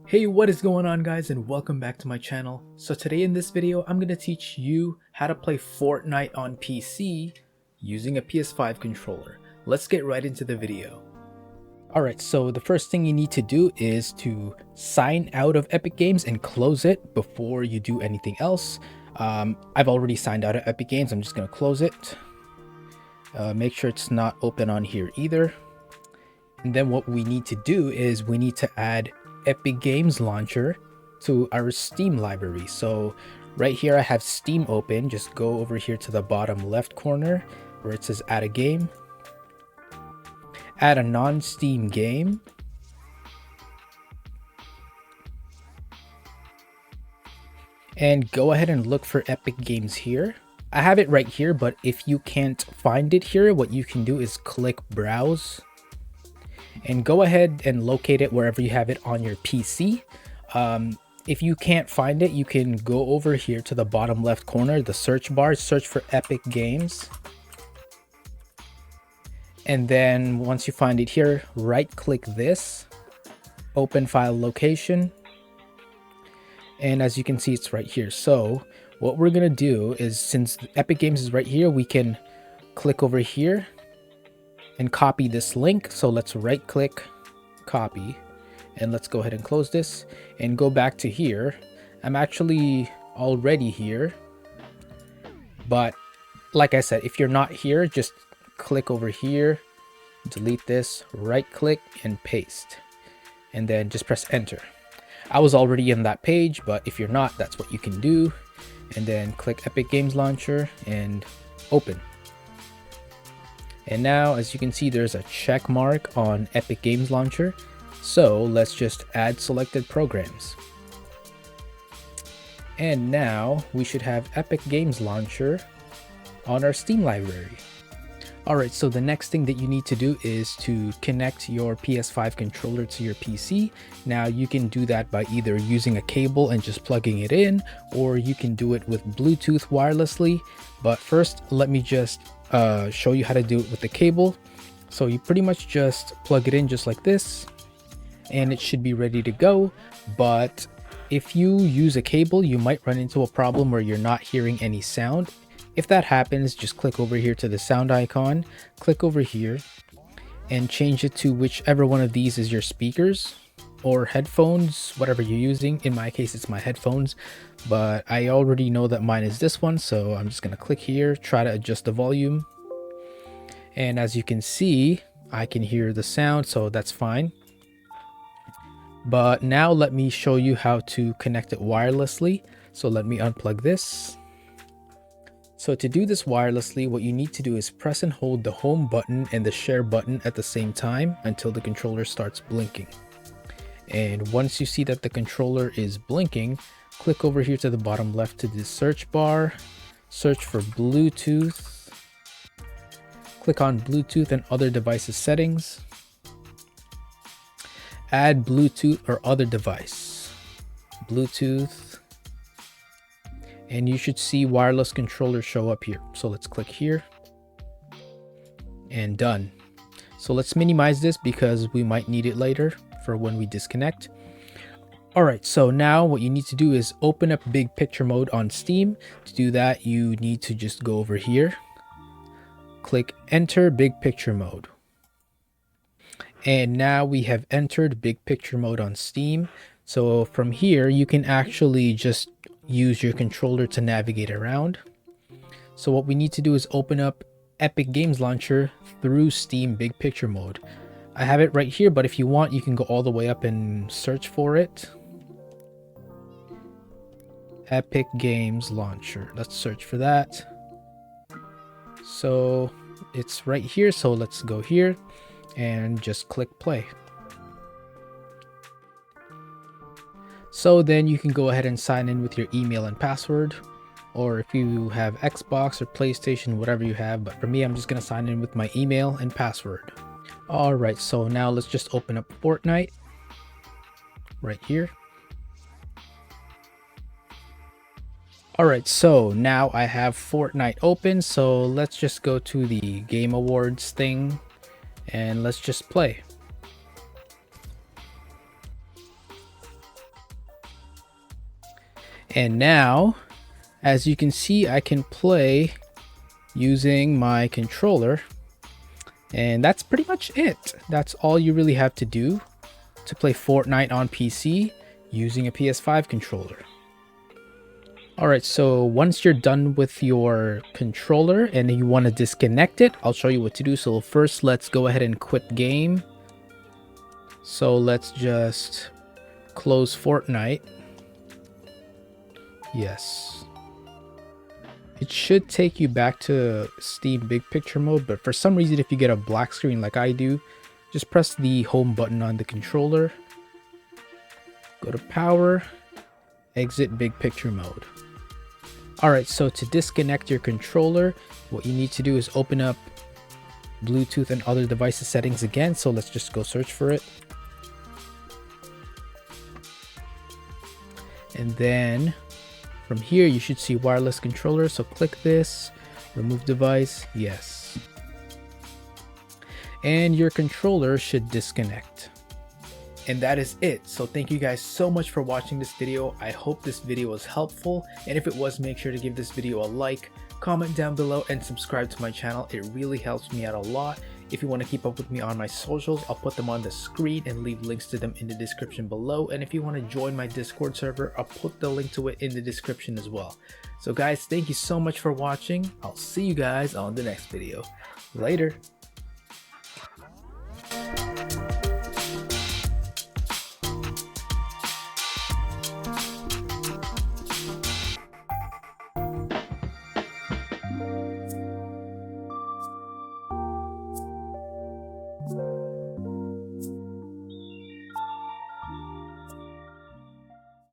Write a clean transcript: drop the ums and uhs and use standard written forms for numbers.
Hey, what is going on guys, and welcome back to my channel. So today in this video I'm going to teach you how to play Fortnite on PC using a PS5 controller. Let's get right into the video. Alright, so the first thing you need to do is to sign out of Epic Games and close it before you do anything else. I've already signed out of Epic Games. I'm just going to close it. Make sure it's not open on here either. And then what we need to do is we need to add Epic Games Launcher to our Steam library. So right here I have Steam open. Just go over here to the bottom left corner where it says add a game. Add a non-Steam game. And go ahead and look for Epic Games here. I have it right here, but if you can't find it here, what you can do is click Browse. And go ahead and locate it wherever you have it on your PC. If you can't find it, you can go over here to the bottom left corner, the search bar, search for Epic Games. And then once you find it here, right click this, open file location. And as you can see, it's right here. So what we're gonna do is, since Epic Games is right here, we can click over here and copy this link. So let's right click, copy, and let's go ahead and close this and go back to here. I'm actually already here, but like I said, if you're not here, just click over here, delete this, right click and paste, and then just press enter. I was already in that page, but if you're not, that's what you can do. And then click Epic Games Launcher and open. And now, as you can see, there's a check mark on Epic Games Launcher. So let's just add selected programs. And now we should have Epic Games Launcher on our Steam library. Alright, so the next thing that you need to do is to connect your PS5 controller to your PC. Now you can do that by either using a cable and just plugging it in, or you can do it with Bluetooth wirelessly. But first, let me just show you how to do it with the cable. So you pretty much just plug it in just like this, and it should be ready to go. But if you use a cable, you might run into a problem where you're not hearing any sound. If that happens, just click over here to the sound icon, click over here and change it to whichever one of these is your speakers or headphones, whatever you're using. In my case, it's my headphones, but I already know that mine is this one. So I'm just gonna click here, try to adjust the volume. And as you can see, I can hear the sound, so that's fine. But now let me show you how to connect it wirelessly. So let me unplug this. So to do this wirelessly, what you need to do is press and hold the home button and the share button at the same time until the controller starts blinking. And once you see that the controller is blinking, click over here to the bottom left to the search bar, search for Bluetooth, click on Bluetooth and other devices settings, add Bluetooth or other device, Bluetooth, and you should see wireless controller show up here. So let's click here and done. So let's minimize this because we might need it later for when we disconnect. Alright, so now what you need to do is open up big picture mode on Steam. To do that, you need to just go over here, click enter big picture mode. And now we have entered big picture mode on Steam. So from here, you can actually just use your controller to navigate around. So what we need to do is open up Epic Games Launcher through Steam big picture mode. I have it right here, but if you want, you can go all the way up and search for it. Epic Games Launcher. Let's search for that. So it's right here. So let's go here and just click play. So then you can go ahead and sign in with your email and password, or if you have Xbox or PlayStation, whatever you have. But for me, I'm just going to sign in with my email and password. Alright, so now let's just open up Fortnite right here. Alright, so now I have Fortnite open. So let's just go to the Game Awards thing and let's just play. And now, as you can see, I can play using my controller. And that's pretty much it. That's all you really have to do to play Fortnite on PC using a PS5 controller. Alright, so once you're done with your controller and you want to disconnect it, I'll show you what to do. So first, let's go ahead and quit game. So let's just close Fortnite. Yes. It should take you back to Steam Big Picture mode, but for some reason, if you get a black screen like I do, just press the home button on the controller. Go to power, exit Big Picture mode. Alright, so to disconnect your controller, what you need to do is open up Bluetooth and other devices settings again. So let's just go search for it. And then from here, you should see wireless controller. So click this, remove device, yes. And your controller should disconnect. And that is it. So thank you guys so much for watching this video. I hope this video was helpful. And if it was, make sure to give this video a like, comment down below, and subscribe to my channel. It really helps me out a lot. If you want to keep up with me on my socials, I'll put them on the screen and leave links to them in the description below. And if you want to join my Discord server, I'll put the link to it in the description as well. So guys, thank you so much for watching. I'll see you guys on the next video. Later.